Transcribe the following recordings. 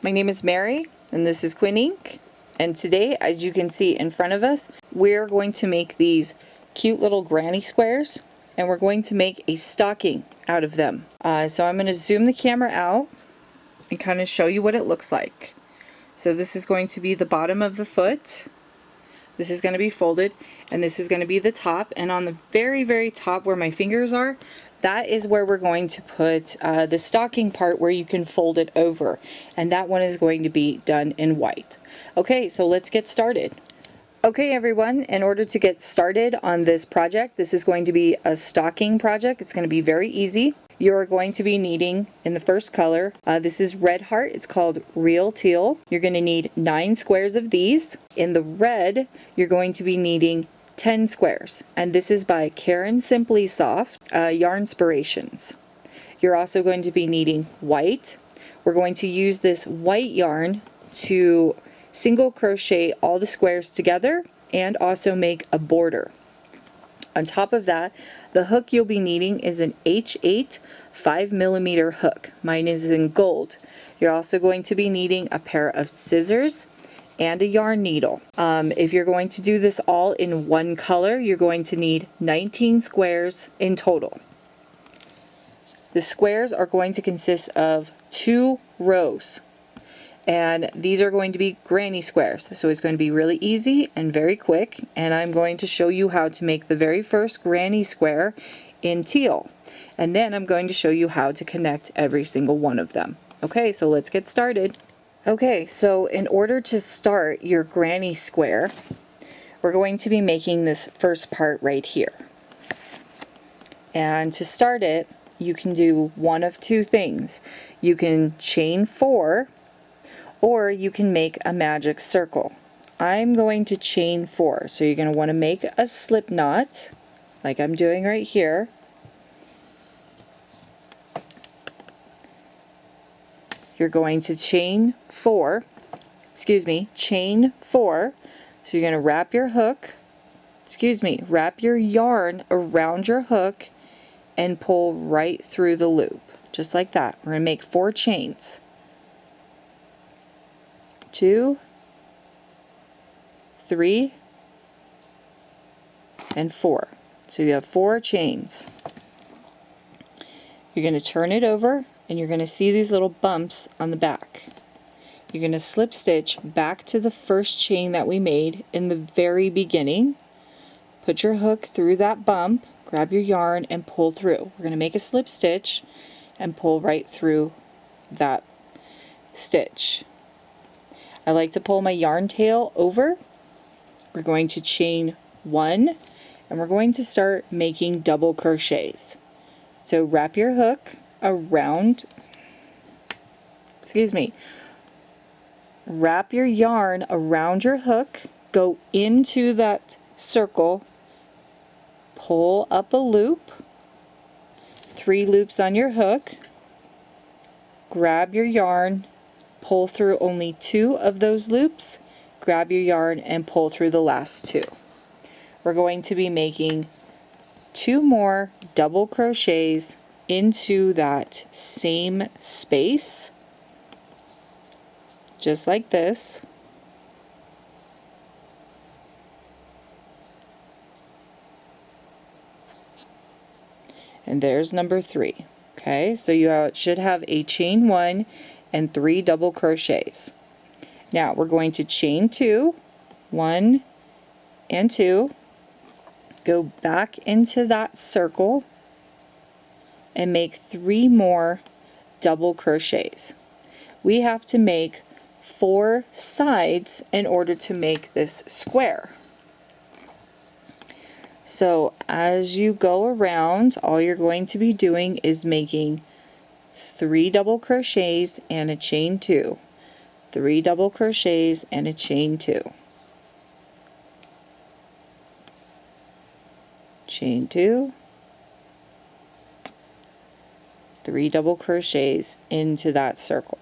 My name is Mary and this is Quinn Ink. And today, as you can see in front of us, we're going to make these cute little granny squares and we're going to make a stocking out of them. So I'm going to zoom the camera out and kind of show you what it looks like. So this is going to be the bottom of the foot. This is going to be folded and this is going to be the top, and on the very top where my fingers are, that is where we're going to put the stocking part where you can fold it over, and that one is going to be done in white. Okay, so let's get started. Okay everyone, in order to get started on this project, this is going to be a stocking project. It's going to be very easy. You're going to be needing, in the first color, this is Red Heart. It's called Real Teal. You're going to need 9 squares of these. In the red, you're going to be needing 10 squares. And this is by Karen Simply Soft Yarnspirations. You're also going to be needing white. We're going to use this white yarn to single crochet all the squares together and also make a border. On top of that, the hook you'll be needing is an H8 5mm hook. Mine is in gold. You're also going to be needing a pair of scissors and a yarn needle. If you're going to do this all in one color, you're going to need 19 squares in total. The squares are going to consist of 2 rows. And these are going to be granny squares, so it's going to be really easy and very quick, and I'm going to show you how to make the very first granny square in teal, and then I'm going to show you how to connect every single one of them. Okay, so let's get started. Okay, so in order to start your granny square, we're going to be making this first part right here. And to start it, you can do one of 2 things. You can chain 4, or you can make a magic circle. I'm going to chain 4, so you're going to want to make a slip knot like I'm doing right here. You're going to chain 4, so you're going to wrap your hook, wrap your yarn around your hook and pull right through the loop, just like that. We're going to make 4 chains. 2, 3, and 4. So you have 4 chains. You're going to turn it over and you're going to see these little bumps on the back. You're going to slip stitch back to the first chain that we made in the very beginning. Put your hook through that bump, grab your yarn and pull through. We're going to make a slip stitch and pull right through that stitch. I like to pull my yarn tail over. We're going to chain 1 and we're going to start making double crochets. So wrap your hook around, wrap your yarn around your hook, go into that circle, pull up a loop, 3 loops on your hook, grab your yarn, pull through only 2 of those loops, grab your yarn and pull through the last 2. We're going to be making 2 more double crochets into that same space, just like this. And there's number 3. Okay, so you should have a chain 1 and 3 double crochets. Now we're going to chain 2, 1 and 2, go back into that circle and make 3 more double crochets. We have to make 4 sides in order to make this square. So as you go around, all you're going to be doing is making 3 double crochets and a chain 2, 3 double crochets and a chain 2, chain 2, 3 double crochets into that circle.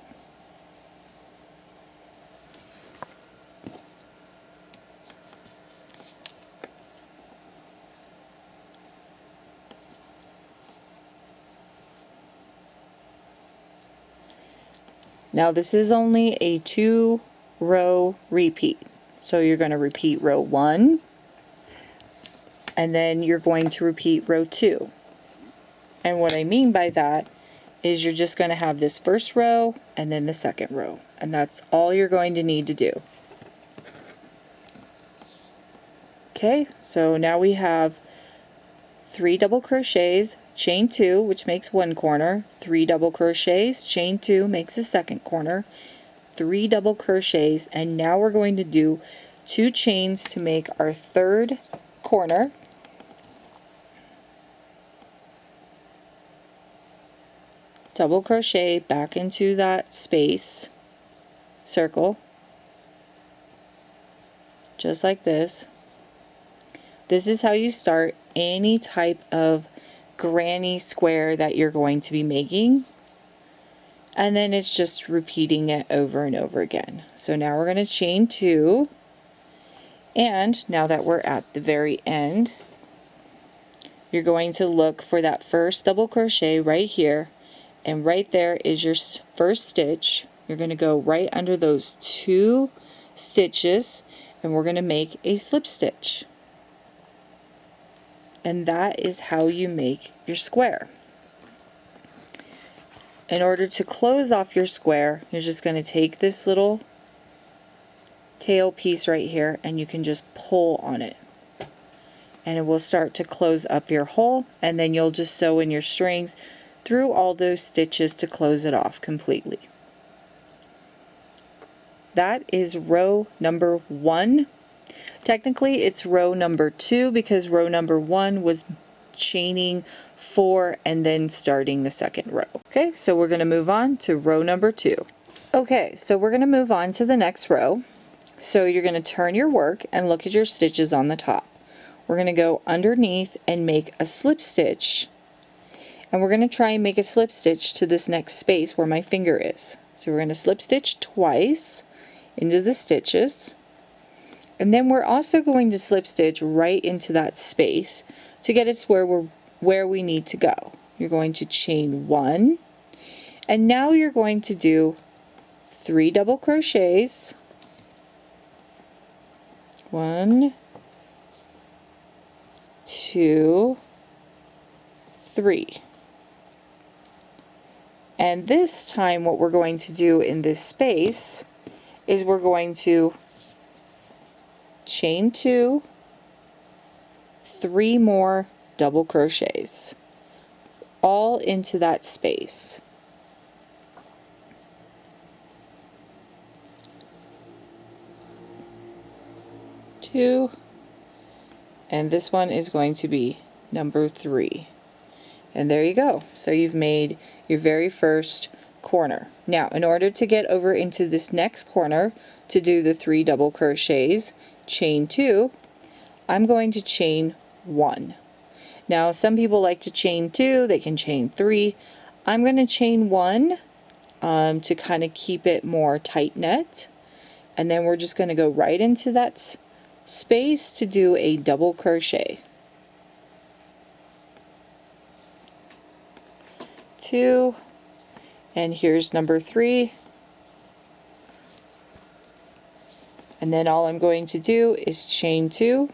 Now this is only a 2-row repeat. So you're going to repeat row 1, and then you're going to repeat row 2. And what I mean by that is you're just going to have this first row and then the second row. And that's all you're going to need to do. Okay, so now we have 3 double crochets, chain 2, which makes 1 corner, 3 double crochets, chain 2 makes a second corner, 3 double crochets, and now we're going to do 2 chains to make our third corner. Double crochet back into that space, circle, just like this. This is how you start any type of granny square that you're going to be making. And then it's just repeating it over and over again. So now we're going to chain 2. And now that we're at the very end, you're going to look for that first double crochet right here. And right there is your first stitch. You're going to go right under those 2 stitches, and we're going to make a slip stitch. And that is how you make your square. In order to close off your square, you're just going to take this little tail piece right here, and you can just pull on it. And it will start to close up your hole, and then you'll just sew in your strings through all those stitches to close it off completely. That is row number 1. Technically it's row number 2 because row number 1 was chaining 4 and then starting the second row. Okay, so we're going to move on to row number 2. Okay, so we're going to move on to the next row. So you're going to turn your work and look at your stitches on the top. We're going to go underneath and make a slip stitch. And we're going to try and make a slip stitch to this next space where my finger is. So we're going to slip stitch twice into the stitches. And then we're also going to slip stitch right into that space to get it to where we need to go. You're going to chain 1, and now you're going to do 3 double crochets. 1, 2, 3. And this time what we're going to do in this space is we're going to chain 2, 3 more double crochets, all into that space. 2, and this one is going to be number 3. And there you go. So you've made your very first corner. Now, in order to get over into this next corner to do the 3 double crochets, chain 2, I'm going to chain 1. Now, some people like to chain 2, they can chain 3. I'm going to chain 1 to kind of keep it more tight knit. And then we're just going to go right into that space to do a double crochet. 2, and here's number 3. And then all I'm going to do is chain 2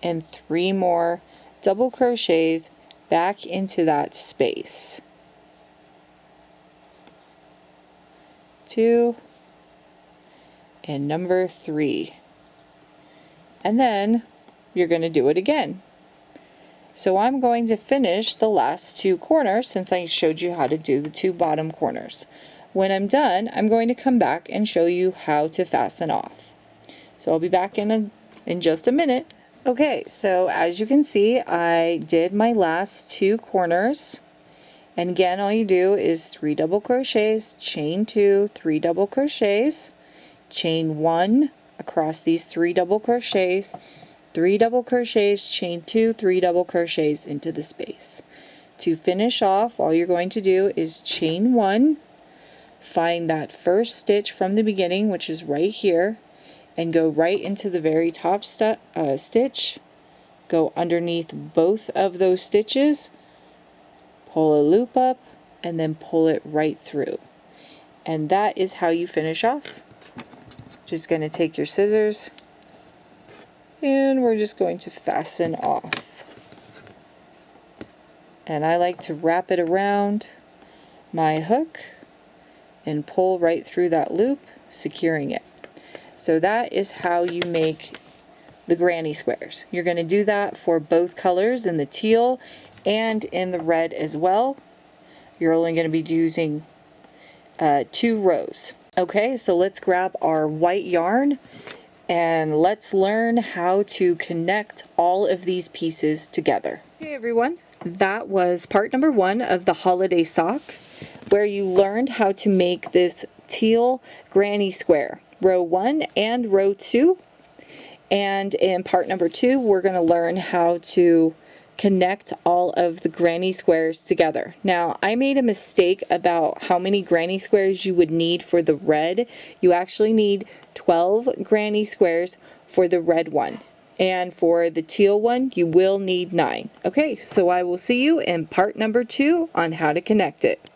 and 3 more double crochets back into that space. 2 and number 3. And then you're going to do it again. So I'm going to finish the last 2 corners since I showed you how to do the 2 bottom corners. When I'm done, I'm going to come back and show you how to fasten off. So I'll be back in just a minute. Okay, so as you can see, I did my last 2 corners. And again, all you do is 3 double crochets, chain 2, 3 double crochets, chain 1 across these 3 double crochets, 3 double crochets, chain 2, 3 double crochets into the space. To finish off, all you're going to do is chain 1, find that first stitch from the beginning, which is right here, and go right into the very top stitch, go underneath both of those stitches, pull a loop up, and then pull it right through. And that is how you finish off. Just going to take your scissors and we're just going to fasten off. And I like to wrap it around my hook and pull right through that loop, securing it. So that is how you make the granny squares. You're going to do that for both colors, in the teal and in the red as well. You're only going to be using 2 rows. Okay, so let's grab our white yarn and let's learn how to connect all of these pieces together. Hey everyone, that was part number 1 of the holiday sock, where you learned how to make this teal granny square, row 1 and row 2. And in part number 2, we're going to learn how to connect all of the granny squares together. Now, I made a mistake about how many granny squares you would need for the red. You actually need 12 granny squares for the red one. And for the teal one, you will need 9. Okay, so I will see you in part number 2 on how to connect it.